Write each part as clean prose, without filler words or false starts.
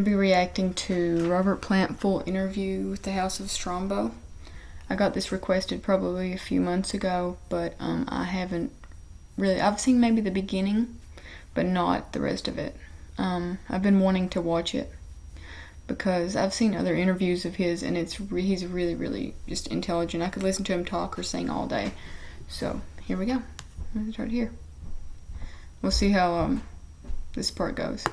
going to be reacting to Robert Plant full interview with the House of Strombo. I got this requested probably a few months ago, but I haven't really. I've seen maybe the beginning, but not the rest of it. I've been wanting to watch it because I've seen other interviews of his, and he's really, really just intelligent. I could listen to him talk or sing all day. So here we go. I'm going to start here. We'll see how this part goes.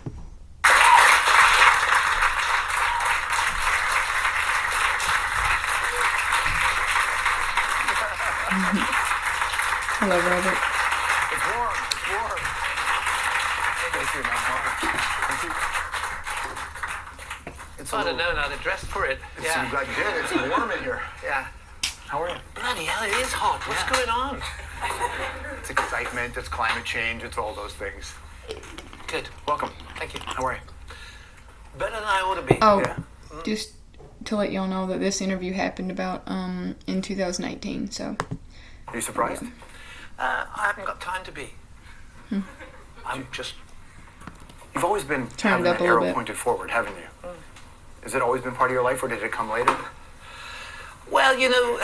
Hello, Robert. It's warm. It's warm. Thank you, man. I'd have known I'd have dressed for it. I'm glad you did. It's warm in here. Yeah. How are you? Bloody hell, it is hot. What's going on? It's excitement. It's climate change. It's all those things. Good. Welcome. Thank you. How are you? Better than I ought to be. Oh, Yeah. just to let y'all know that this interview happened about in 2018. So. Are you surprised? I haven't got time to be. I'm just... You've always been Turn having it up that a little arrow bit. pointed forward, haven't you? Has it always been part of your life, or did it come later? Well, you know,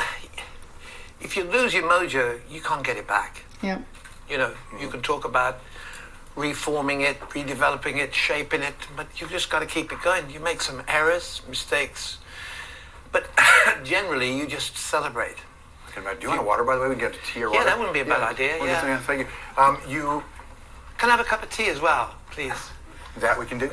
if you lose your mojo, you can't get it back. Yep. You know, you can talk about reforming it, redeveloping it, shaping it, but you've just got to keep it going. You make some errors, mistakes, but generally you just celebrate. Do you want a water, by the way? We can get tea or water. Yeah, that wouldn't be a bad idea. Well, Yeah. thank you. Can I have a cup of tea as well, please? That we can do.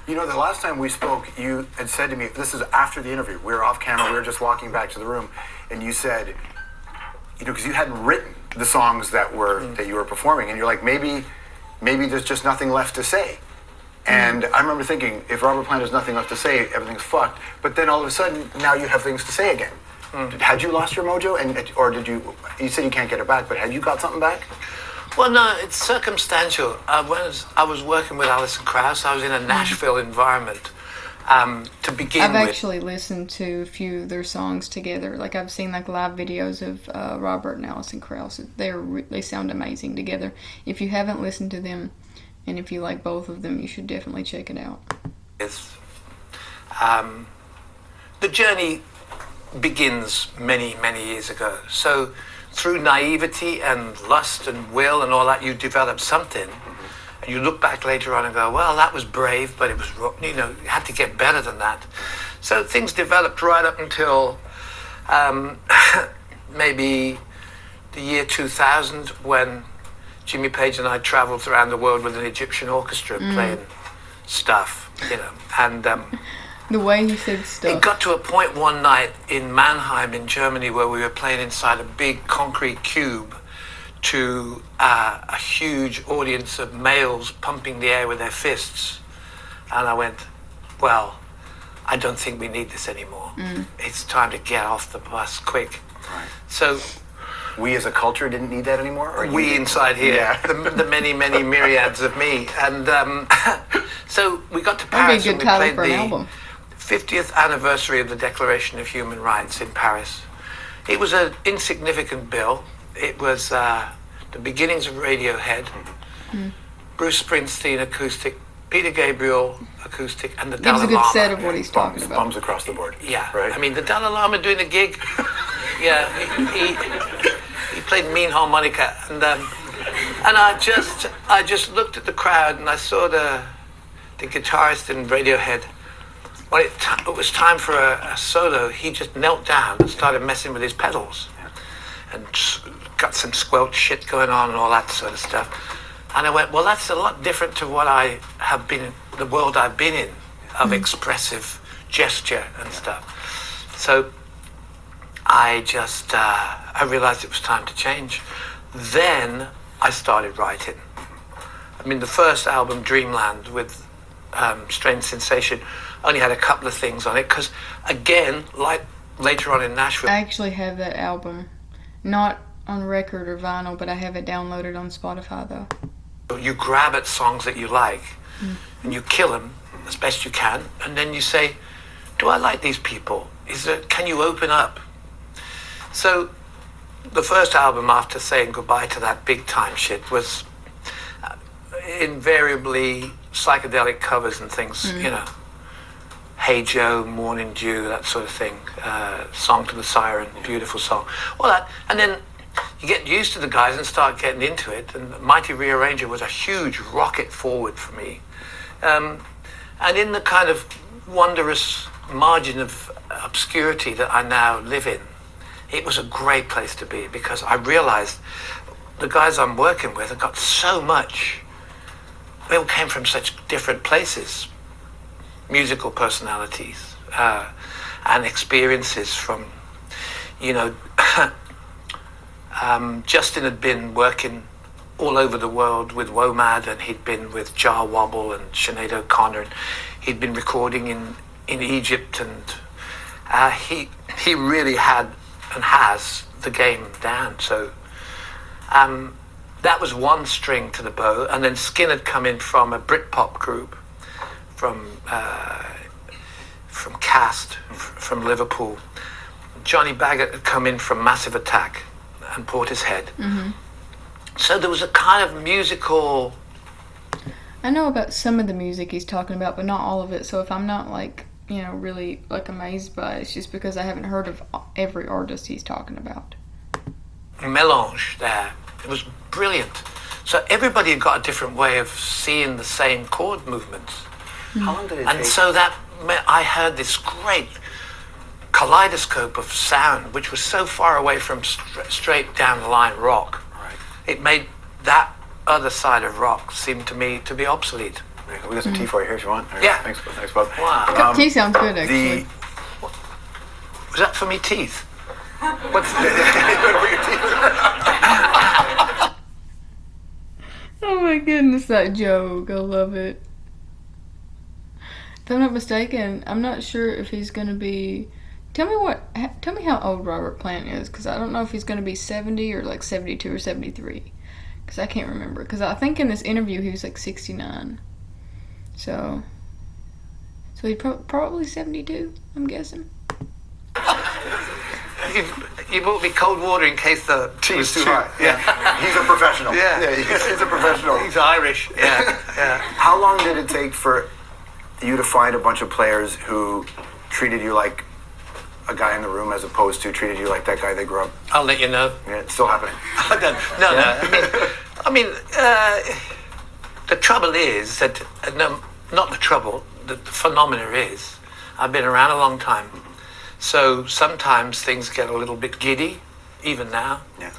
You know, the last time we spoke, you had said to me, this is after the interview, we were off camera, we were just walking back to the room, and you said, you know, because you hadn't written the songs that you were performing, and you're like, maybe there's just nothing left to say. And I remember thinking, if Robert Plant has nothing left to say, everything's fucked. But then all of a sudden, now you have things to say again. Had you lost your mojo, or did you? You said you can't get it back, but had you got something back? Well, no, it's circumstantial. When I was working with Alison Krauss, I was in a Nashville environment to begin I've with. actually listened to a few of their songs together. Like I've seen like live videos of Robert and Alison Krauss. They sound amazing together. If you haven't listened to them, and if you like both of them, you should definitely check it out. The journey begins many, many years ago. So through naivety and lust and will and all that, you develop something. And you look back later on and go, well, that was brave, but it was, you know, you had to get better than that. So things developed right up until maybe the year 2000, when Jimmy Page and I traveled around the world with an Egyptian orchestra playing stuff, you know, and The way he said stuff. it got to a point one night in Mannheim in Germany where we were playing inside a big concrete cube to a huge audience of males pumping the air with their fists. And I went, well, I don't think we need this anymore. It's time to get off the bus quick. Right. So We as a culture didn't need that anymore? Or we you- inside here, Yeah. the many, many myriads of me. And so we got to That'd Paris be a and good we title played for an the album. 50th anniversary of the Declaration of Human Rights in Paris. It was an insignificant bill. It was the beginnings of Radiohead, Bruce Springsteen acoustic, Peter Gabriel acoustic, and the Gives Dalai a good Lama. set of what he's talking about. Bums across the board. Yeah, Right? I mean, the Dalai Lama doing a gig, yeah, he played mean harmonica, and I just looked at the crowd and I saw the guitarist in Radiohead. When it was time for a solo, he just knelt down and started messing with his pedals, and got some squelch shit going on and all that sort of stuff. And I went, well, that's a lot different to what I have been, the world I've been in, of expressive gesture and stuff. So I just, I realized it was time to change. Then I started writing. I mean, the first album, Dreamland, with Strange Sensation, only had a couple of things on it, because, again, like later on in Nashville... I actually have that album. Not on record or vinyl, but I have it downloaded on Spotify, though. You grab at songs that you like, and you kill them as best you can, and then you say, do I like these people? Can you open up? So the first album, after saying goodbye to that big time shit, was invariably psychedelic covers and things, you know. Hey Joe, Morning Dew, that sort of thing. Song to the Siren, beautiful song. All that, and then you get used to the guys and start getting into it. And Mighty Rearranger was a huge rocket forward for me. And in the kind of wondrous margin of obscurity that I now live in, it was a great place to be, because I realized the guys I'm working with have got so much. They all came from such different places, musical personalities, and experiences from, you know, Justin had been working all over the world with WOMAD, and he'd been with Jar Wobble and Sinead O'Connor, and he'd been recording in Egypt, and he really had and has the game down. So that was one string to the bow. And then Skin had come in from a Britpop group from Cast, from Liverpool. Johnny Baggett had come in from Massive Attack and Portishead. So there was a kind of musical... I know about some of the music he's talking about, but not all of it. So if I'm not, like, you know, really, like, amazed by it, it's just because I haven't heard of every artist he's talking about. Melange there. It was brilliant. So everybody had got a different way of seeing the same chord movements. How long did it And take? so that I heard this great kaleidoscope of sound, which was so far away from straight down the line rock. Right. It made that other side of rock seem to me to be obsolete. We got some tea for you here if you want. Yeah. Thanks, Bob. Wow. Tea sounds good, actually. Was that for me teeth? What's Oh my goodness, that joke. I love it. If I'm not mistaken, I'm not sure if he's going to be... Tell me how old Robert Plant is, because I don't know if he's going to be 70 or like 72 or 73. Because I can't remember. Because I think in this interview he was like 69. So he's probably 72, I'm guessing. You bought me cold water in case the tea was too hot. Yeah. He's a professional. Yeah. He's a professional. He's Irish. Yeah. How long did it take for you to find a bunch of players who treated you like a guy in the room as opposed to treated you like that guy they grew up? I'll let you know. Yeah, it's still happening. No. I mean, the trouble is that no, not the trouble. The phenomena is, I've been around a long time, so sometimes things get a little bit giddy, even now. Yeah.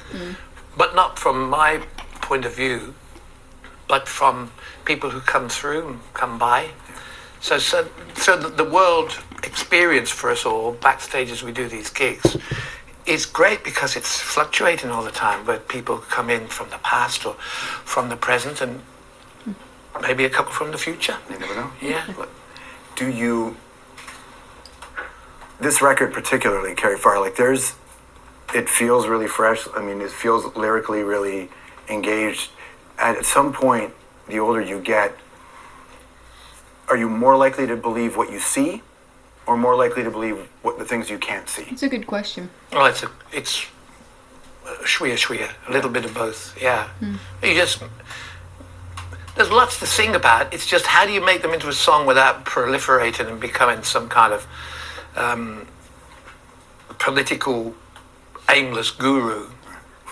But not from my point of view, but from people who come through and come by. So the world experience for us all, backstage as we do these gigs, is great because it's fluctuating all the time, where people come in from the past or from the present, and maybe a couple from the future. You never know. Yeah. Do you... This record particularly, Carry Fire, like it feels really fresh. I mean, it feels lyrically really engaged. At some point, the older you get, are you more likely to believe what you see, or more likely to believe what the things you can't see? It's a good question. Well, it's shwea, a little bit of both. Yeah. There's lots to sing about. It's just how do you make them into a song without proliferating and becoming some kind of political aimless guru,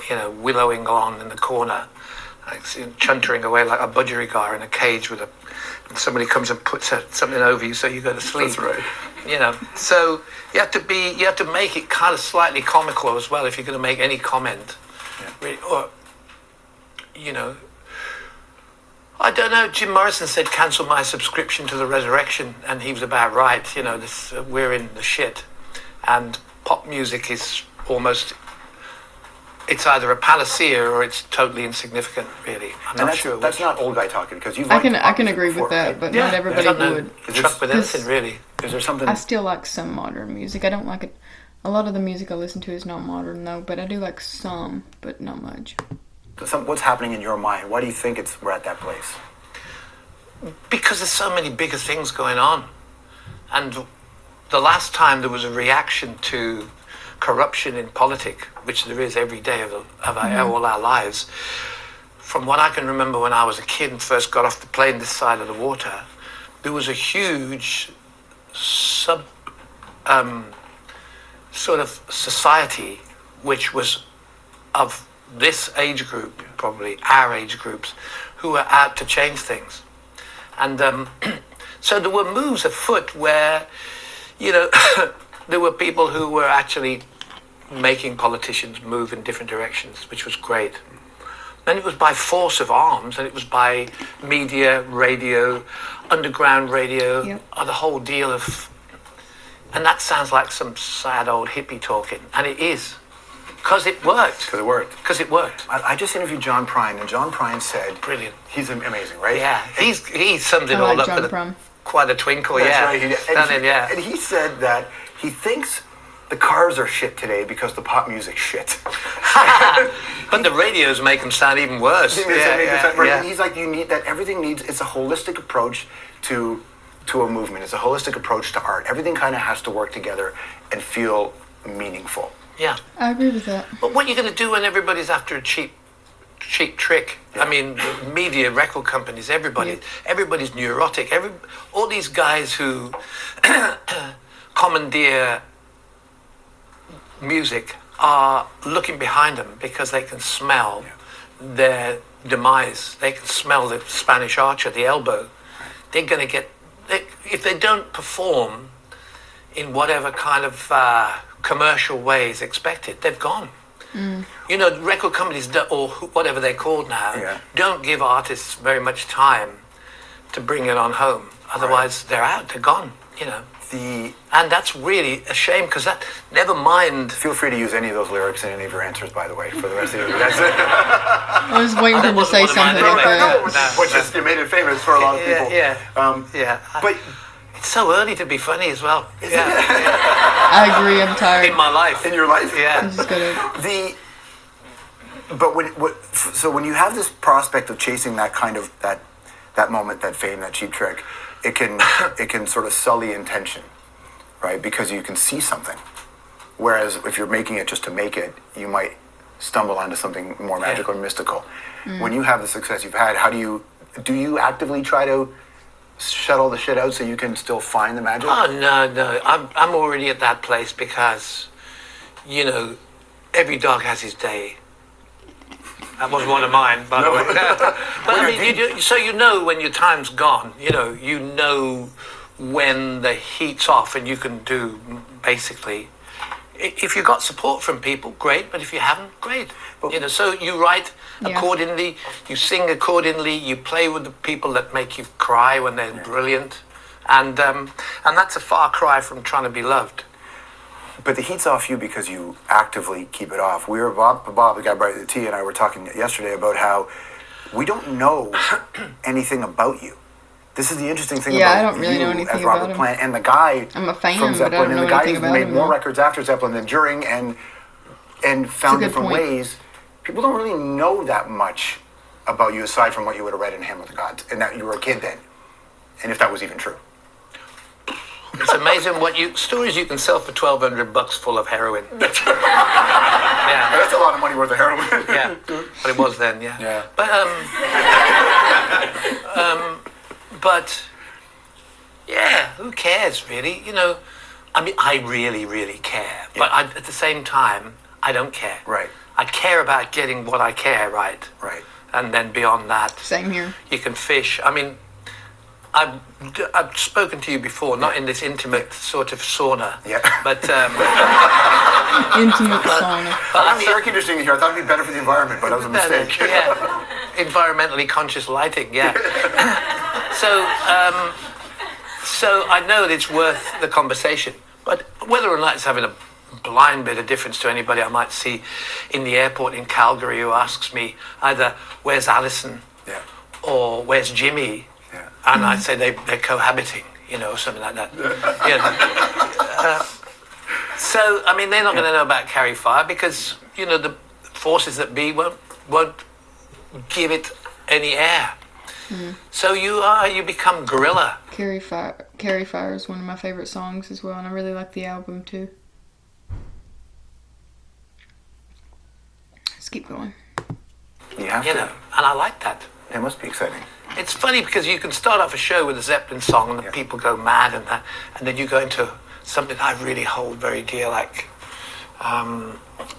you know, willowing along in the corner, like chuntering away like a budgerigar in a cage with somebody comes and puts something over you so you go to sleep. That's right. You know, so you have to make it kind of slightly comical as well if you're going to make any comment. Yeah. Or, you know, I don't know. Jim Morrison said, "Cancel my subscription to the Resurrection," and he was about right. You know, we're in the shit, and pop music is almost. It's either a panacea or it's totally insignificant. Really, I'm not sure. That's not old guy talking, because you've. I can agree with that, right? but not everybody would. Truck with anything, really. Is there something? I still like some modern music. I don't like it. A lot of the music I listen to is not modern though, but I do like some, but not much. What's happening in your mind? Why do you think we're at that place? Because there's so many bigger things going on. And the last time there was a reaction to corruption in politics, which there is every day of all our lives, from what I can remember when I was a kid and first got off the plane this side of the water, there was a huge sort of society which was of this age group, probably our age groups, who were out to change things. And so there were moves afoot where, you know, there were people who were actually making politicians move in different directions, which was great. And it was by force of arms, and it was by media, radio, underground radio, Yep. the whole deal of... And that sounds like some sad old hippie talking, and it is. Because it worked. Because it worked. Because it worked. I just interviewed John Prine, and John Prine said... Brilliant. He's amazing, right? Yeah, he summed it I all like up John with Prine. quite a twinkle, That's yeah. right. Stunning, yeah. And he said that he thinks the cars are shit today because the pop music's shit. But the radios make them sound even worse. Yeah. He's like, you need that. Everything needs. It's a holistic approach to a movement. It's a holistic approach to art. Everything kind of has to work together and feel meaningful. Yeah. I agree with that. But what are you going to do when everybody's after a cheap trick? Yeah. I mean, media, record companies, everybody's neurotic. All these guys who commandeer music are looking behind them because they can smell their demise. They can smell the Spanish Archer, the elbow. They're going to get... if they don't perform in whatever kind of commercial way is expected, they've gone. You know, record companies, or whatever they're called now, don't give artists very much time to bring it on home. Otherwise, they're out, they're gone, you know. And that's really a shame, because that, never mind... Feel free to use any of those lyrics in any of your answers, by the way, for the rest of you. That's it. I was waiting for him to say wasn't one of something mine like anyway. that. Which is, you made it famous for a lot of people. Yeah. But It's so early to be funny as well. I agree, I'm tired. In my life. in your life, I'm Yeah. just gonna... So when you have this prospect of chasing that kind of that moment, that fame, that cheap trick, it can sort of sully intention, right? Because you can see something. Whereas if you're making it just to make it, you might stumble onto something more magical or mystical. When you have the success you've had, how do you actively try to shut all the shit out so you can still find the magic? Oh, no. I'm already at that place because, you know, every dog has his day. That was one of mine, by the way. But I mean, so you know when your time's gone. You know when the heat's off, and you can do basically. If you got support from people, great. But if you haven't, great. So you write accordingly, you sing accordingly, you play with the people that make you cry when they're brilliant, and that's a far cry from trying to be loved. But the heat's off you because you actively keep it off. We were Bob, the guy brought the tea, and I were talking yesterday about how we don't know anything about you. This is the interesting thing about I don't really know anything as Robert about him. Plant, and the guy I'm a fan, from but I Zeppelin, don't and know the guy anything who's about made him, more though. records after Zeppelin than during, and found good different point. ways. People don't really know that much about you aside from what you would have read in Hymn of the Gods, and that you were a kid then, and if that was even true. It's amazing stories you can sell for $1,200 full of heroin. Yeah, that's a lot of money worth of heroin. Yeah, but it was then. Yeah. But who cares really? I mean, I really, really care. But at the same time, I don't care. Right. I care about getting what I care right. Right. And then beyond that, Same here. you can fish. I mean, I've spoken to you before, not in this intimate sort of sauna. Yeah. But Intimate sauna. I'm the air conditioning here. I thought it'd be better for the environment, but that was a mistake. Yeah. Environmentally conscious lighting. Yeah. So I know that it's worth the conversation, but whether or not it's having a blind bit of difference to anybody I might see in the airport in Calgary who asks me either where's Alison or where's Jimmy, and I'd say they're cohabiting, or something like that. So I mean, they're not going to know about Carry Fire because the forces that be won't give it any air. So you become guerrilla. Carry Fire is one of my favorite songs as well, and I really like the album too. Let's keep going. You have You to. know, and I like that. It must be exciting. It's funny because you can start off a show with a Zeppelin song and the people go mad and that, and then you go into something I really hold very dear, like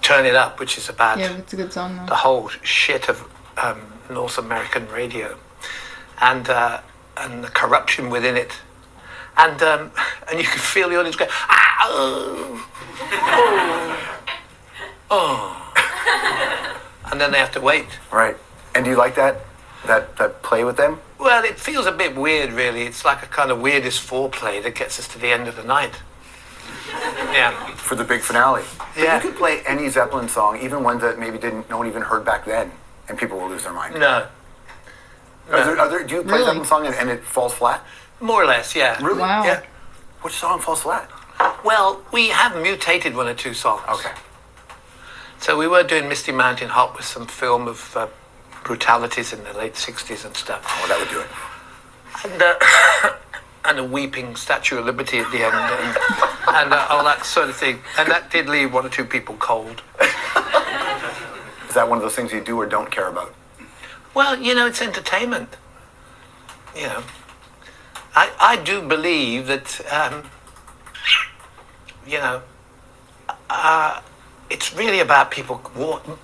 Turn It Up, which is about Yeah, it's a good song though. the whole shit of North American radio and the corruption within it. And you can feel the audience go, ah, oh. And then they have to wait. Right. And do you like that play with them? Well, it feels a bit weird, really. It's like a kind of weirdest foreplay that gets us to the end of the night. Yeah. For the big finale. But Yeah. you could play any Zeppelin song, even ones that maybe no one even heard back then, and people will lose their mind. No. Do you play Really? Zeppelin song and it falls flat? More or less, yeah. Really? Wow. Yeah. Which song falls flat? Well, we have mutated one or two songs. Okay. So we were doing Misty Mountain Hot with some film of brutalities in the late 60s and stuff. Oh, that would do it. And, and a weeping Statue of Liberty at the end and all that sort of thing. And that did leave one or two people cold. Is that one of those things you do or don't care about? Well, you know, it's entertainment. You know, I do believe that, you know, it's really about people.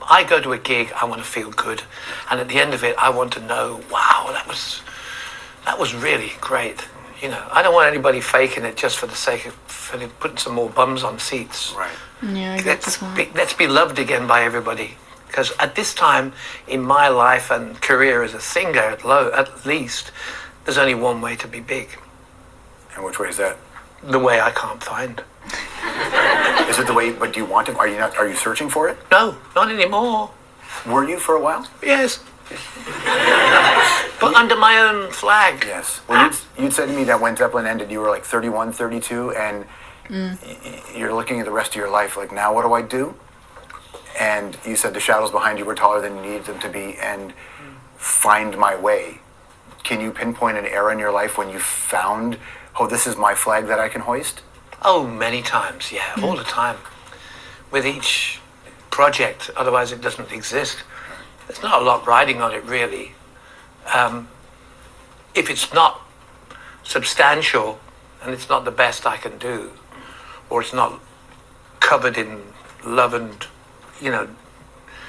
I go to a gig, I want to feel good. And at the end of it, I want to know, wow, that was really great. You know, I don't want anybody faking it just for the sake of putting some more bums on seats. Right. Yeah, I get the point. Let's be loved again by everybody. Because at this time in my life and career as a singer, at least, there's only one way to be big. And which way is that? The way I can't find. Is it the way? But do you want to? Are you searching for it? No, not anymore. Were you for a while? Yes. But under my own flag. Yes. Well, you'd said to me that when Zeppelin ended, you were like 31, 32, and you're looking at the rest of your life like, now what do I do? And you said the shadows behind you were taller than you needed them to be, and find my way. Can you pinpoint an era in your life when you found, oh, this is my flag that I can hoist? Oh, many times, yeah, all the time. With each project, otherwise it doesn't exist. There's not a lot riding on it, really. If it's not substantial and it's not the best I can do, or it's not covered in love and, you know,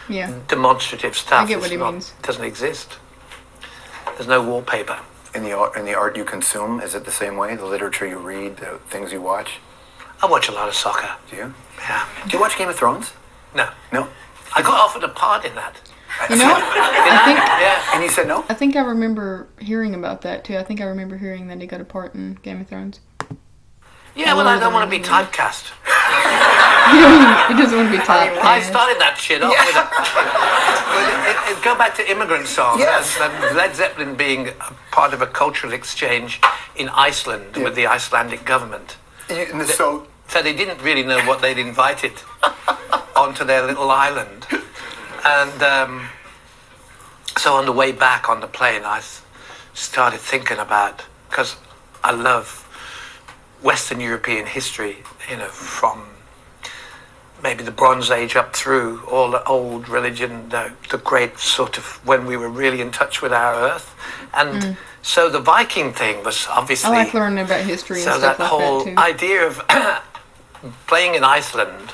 Yeah. demonstrative stuff, I get what he means. It doesn't exist. There's no wallpaper. In the art you consume, is it the same way? The literature you read, the things you watch? I watch a lot of soccer. Do you? Yeah. Do you watch Game of Thrones? No. No? I got offered a part in that. You know, I think Yeah. And you said no? I think I remember hearing about that too. I think I remember hearing that he got a part in Game of Thrones. Yeah, well, I don't want to be typecast. He doesn't want to be typecast. I started that shit off with go back to immigrant songs. Yes. And Led Zeppelin being a part of a cultural exchange in Iceland with the Icelandic government. So they didn't really know what they'd invited onto their little island. And so on the way back on the plane, I started thinking about, because I love Western European history, you know, from maybe the Bronze Age up through all the old religion, the great sort of when we were really in touch with our earth. And so the Viking thing was obviously... I like learning about history and so stuff that like whole that too. idea of playing in Iceland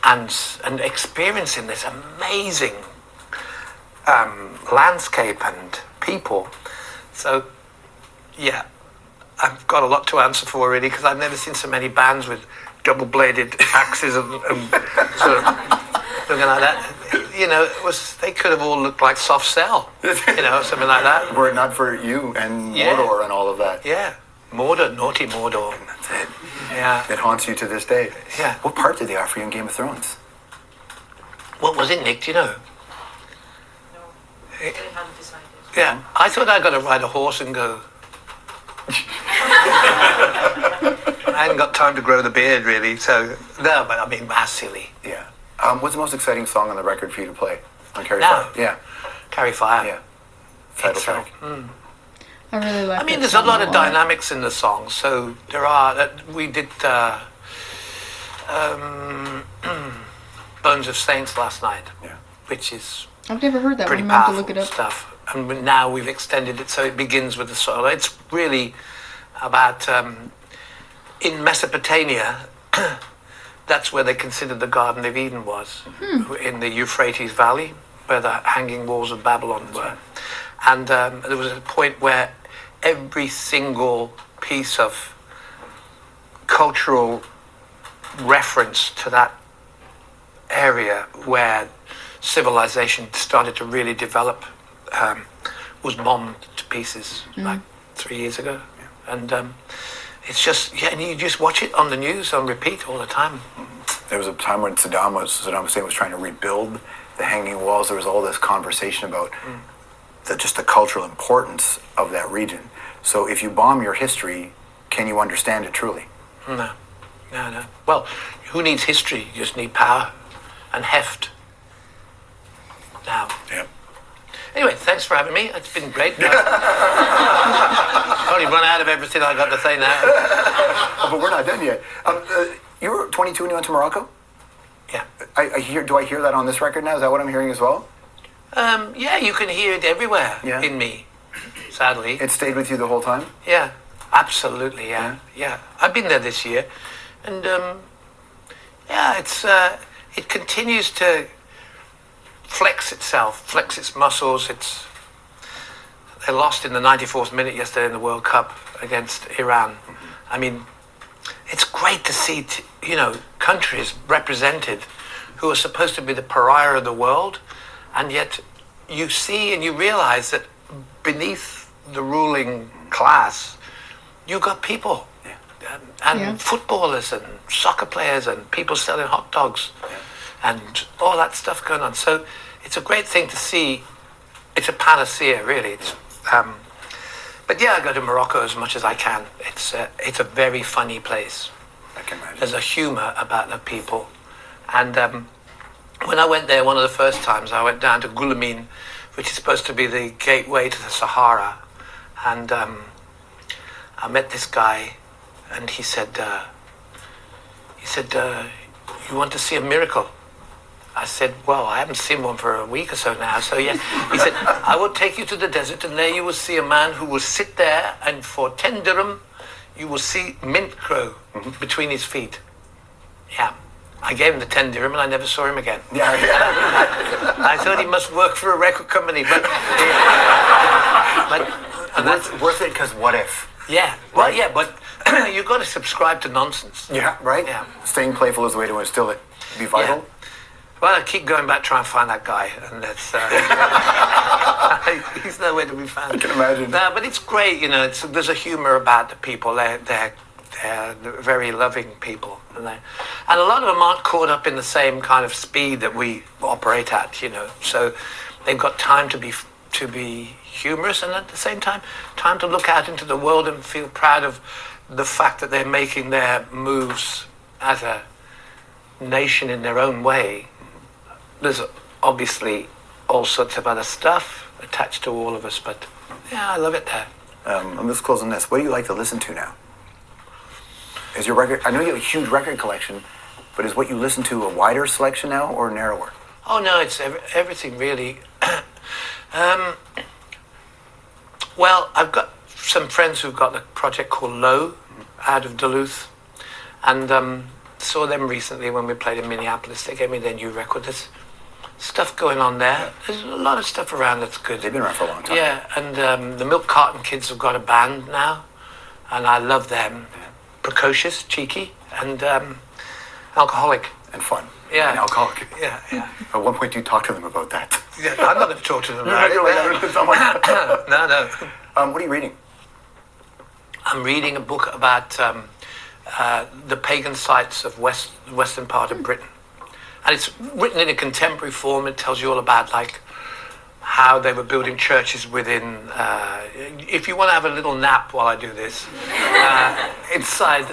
and experiencing this amazing landscape and people. So, yeah, I've got a lot to answer for really, because I've never seen so many bands with double-bladed axes and sort of looking like that. You know, they could have all looked like Soft Cell, you know, something like that. were it not for you and Yeah. Mordor and all of that. Yeah, Mordor, naughty Mordor. That's it. Yeah. It haunts you to this day. Yeah. What part did they offer you in Game of Thrones? What was it, Nick? Do you know? No, they haven't decided. Yeah, I thought I got to ride a horse and go. I hadn't got time to grow the beard, really, so... No, but I mean, that's silly. Yeah. What's the most exciting song on the record for you to play on Carry Now? Fire? Yeah. Carry Fire. Yeah. Title Itself. track. I really like I mean, that there's a song lot of dynamics in the song, so there are... we did Bones of Saints last night, Yeah. which is I've never heard that pretty one. I'm going to powerful look it up. stuff. And now we've extended it so it begins with the soil. It's really about in Mesopotamia. That's where they considered the Garden of Eden was, in the Euphrates Valley, where the hanging walls of Babylon were. And there was a point where every single piece of cultural reference to that area where civilization started to really develop was bombed to pieces like 3 years ago. And it's just, and you just watch it on the news on repeat all the time. There was a time when Saddam Hussein was trying to rebuild the hanging walls. There was all this conversation about just the cultural importance of that region. So if you bomb your history, can you understand it truly? No. Well, who needs history? You just need power and heft. Now. Yeah. Anyway, thanks for having me. It's been great. I've only run out of everything I got to say now. Oh, but we're not done yet. You were 22 when you went to Morocco? Yeah. Do I hear that on this record now? Is that what I'm hearing as well? Yeah, you can hear it everywhere in me, sadly. It stayed with you the whole time? Yeah, absolutely, yeah. I've been there this year. And, it continues to flex its muscles. They lost in the 94th minute yesterday in the World Cup against Iran. I mean, it's great to see, countries represented who are supposed to be the pariah of the world, and yet you see and you realize that beneath the ruling class, you got people, and footballers and soccer players and people selling hot dogs, and all that stuff going on. So it's a great thing to see. It's a panacea, really. But yeah, I go to Morocco as much as I can. It's a very funny place. I can imagine. There's a humor about the people. And when I went there, one of the first times, I went down to Guillemine, which is supposed to be the gateway to the Sahara. And I met this guy, and he said, you want to see a miracle? I said, well, I haven't seen one for a week or so now, so yes. He said, I will take you to the desert, and there you will see a man who will sit there, and for 10 dirham, you will see mint grow between his feet. Yeah. I gave him the 10 dirham, and I never saw him again. Yeah. I thought he must work for a record company, but that's worth it, because what if? Yeah. Well, yeah, but you've got to subscribe to nonsense. Yeah, right? Yeah. Staying playful is the way to instill it. Be vital. Yeah. Well, I keep going back trying to find that guy, and that's he's nowhere to be found. I can imagine. No, but it's great, there's a humor about the people. They're very loving people, and a lot of them aren't caught up in the same kind of speed that we operate at, So they've got time to be humorous, and at the same time to look out into the world and feel proud of the fact that they're making their moves as a nation in their own way. There's obviously all sorts of other stuff attached to all of us, but yeah, I love it there. I'm just closing this. What do you like to listen to now? Is your record? I know you have a huge record collection, but is what you listen to a wider selection now or narrower? Oh no, it's everything really. Well, I've got some friends who've got a project called Low out of Duluth, and saw them recently when we played in Minneapolis. They gave me their new record. There's stuff going on there. There's a lot of stuff around that's good. They've been around for a long time. Yeah, and the Milk Carton Kids have got a band now, and I love them. Precocious, cheeky, and alcoholic. And fun. Yeah. And alcoholic. Yeah. At one point, do you talk to them about that? Yeah, I'm not going to talk to them about it. No. What are you reading? I'm reading a book about the pagan sites of the western part of Britain. And it's written in a contemporary form. It tells you all about, how they were building churches within... if you want to have a little nap while I do this, inside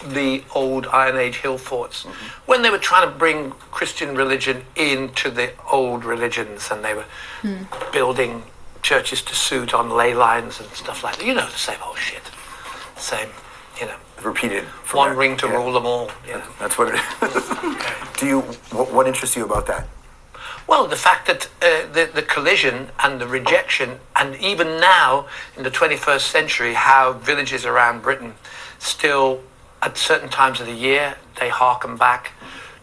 the old Iron Age hill forts, when they were trying to bring Christian religion into the old religions, and they were building churches to suit on ley lines and stuff like that. The same old shit. Same, Repeated. One ring to rule them all. That's what it is. What interests you about that? Well, the fact that the collision and the rejection, and even now in the 21st century, how villages around Britain still, at certain times of the year, they harken back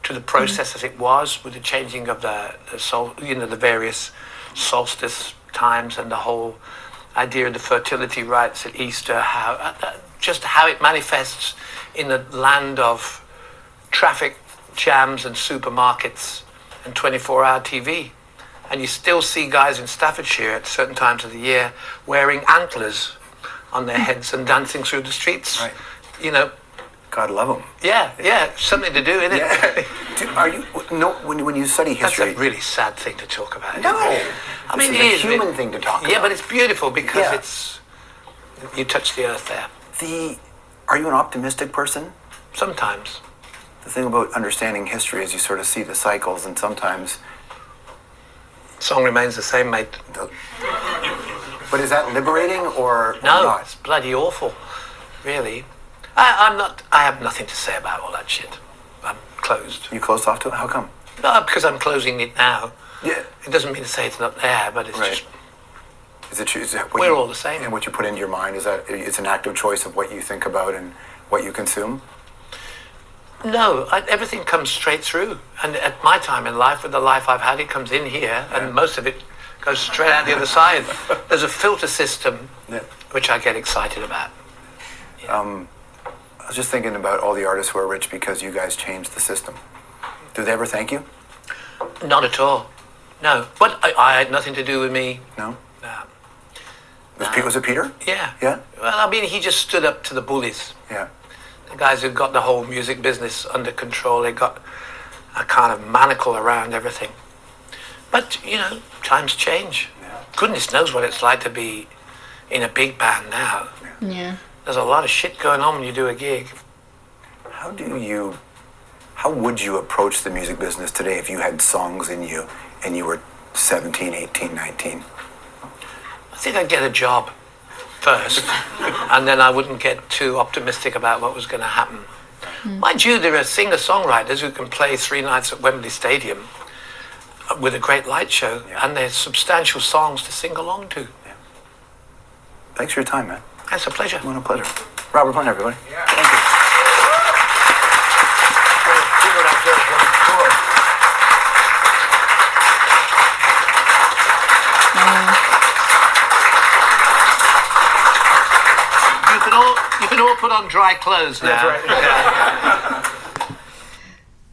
to the process as it was with the changing of the various solstice times and the whole idea of the fertility rites at Easter, just how it manifests in the land of traffic jams and supermarkets and 24-hour TV. And you still see guys in Staffordshire at certain times of the year wearing antlers on their heads and dancing through the streets. Right. You know. God love them. Yeah, something to do, isn't it? Yeah. Are you when you study history? That's a really sad thing to talk about. No, I mean, it's a human thing to talk about. Yeah, but it's beautiful because you touch the earth there. Are you an optimistic person? Sometimes. The thing about understanding history is you sort of see the cycles, and sometimes song remains the same, mate. But is that liberating or no? Not? It's bloody awful, really. I have nothing to say about all that shit. I'm closed. You closed off to it? How come? No, because I'm closing it now. Yeah. It doesn't mean to say it's not there, but it's just. Is it true? We're all the same. And what you put into your mind, is that it's an active choice of what you think about and what you consume? No, everything comes straight through. And at my time in life, with the life I've had, it comes in here, and most of it goes straight out the other side. There's a filter system, which I get excited about. I was just thinking about all the artists who are rich because you guys changed the system. Do they ever thank you? Not at all. No. But I had nothing to do with me. No? No. Was it Peter? Yeah. Yeah? Well, I mean, he just stood up to the bullies. Yeah. The guys who got the whole music business under control. They got a kind of manacle around everything. But, times change. Yeah. Goodness knows what it's like to be in a big band now. Yeah. There's a lot of shit going on when you do a gig. How would you approach the music business today if you had songs in you and you were 17, 18, 19? I think I'd get a job first, and then I wouldn't get too optimistic about what was going to happen. Mind you, there are singer-songwriters who can play 3 nights at Wembley Stadium with a great light show, and there's substantial songs to sing along to. Yeah. Thanks for your time, man. It's a pleasure. What a pleasure. Robert Plant, everybody. Yeah. Thank you. You can all put on dry clothes now. That's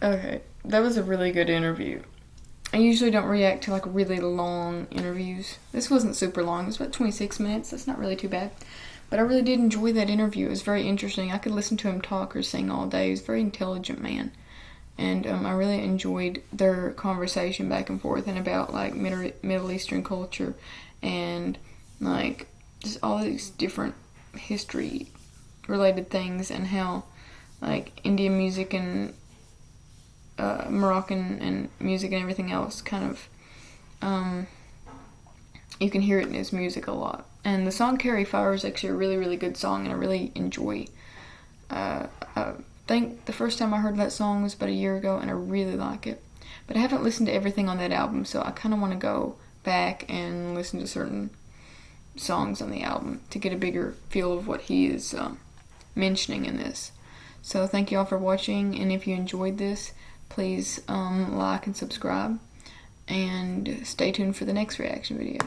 right. Okay, that was a really good interview. I usually don't react to like really long interviews. This wasn't super long. It was about 26 minutes. That's not really too bad. But I really did enjoy that interview. It was very interesting. I could listen to him talk or sing all day. He's a very intelligent man. And I really enjoyed their conversation back and forth and about like Middle Eastern culture and like just all these different history related things and how like Indian music and Moroccan and music and everything else kind of you can hear it in his music a lot. And the song Carry Fire is actually a really, really good song, and I really enjoy. I think the first time I heard that song was about a year ago, and I really like it. But I haven't listened to everything on that album, so I kind of want to go back and listen to certain songs on the album to get a bigger feel of what he is mentioning in this. So thank you all for watching, and if you enjoyed this, please like and subscribe, and stay tuned for the next reaction video.